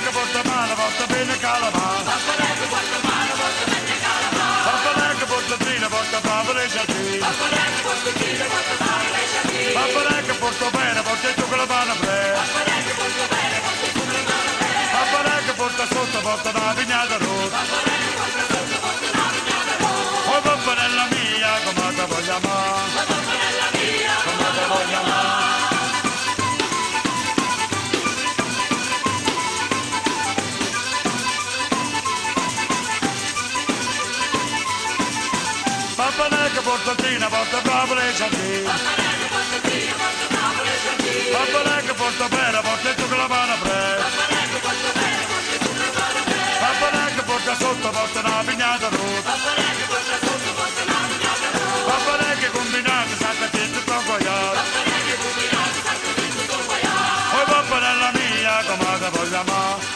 che porta male, porta bene calamà. Pappaleggo porta mano, porta bene calamà. Papà che porta trina, porta favole e giardini. Pappaleggo porta tiro, porta mano, le giardini. Papà che porta bene, porta tu con la mano pre. Pappaleggo porta bene, porta tu la mano bene. Papà che porta sotto, porta una vignata rossa. Pappaleggo porta sotto, porta una vignata rossa. Oh pappanella mia, come te voglio amare. La pappanella mia, Come te voglio amare. Papà che porta trina, porta favole e giardini. pappaleggo porta tiro, porta mano, le giardini. Papà che porta bene, porta tu con la mano pre. Pappaleggo porta bene, porta tu la mano bene. Papà che porta sotto, porta una vignata rossa. Pappaleggo porta sotto, porta una vignata rossa. Papà che combinato, salta tutto convogliato. Pappaleggo combinato, salto tutto convogliato. Oh pappanella mia, come te voglio amare.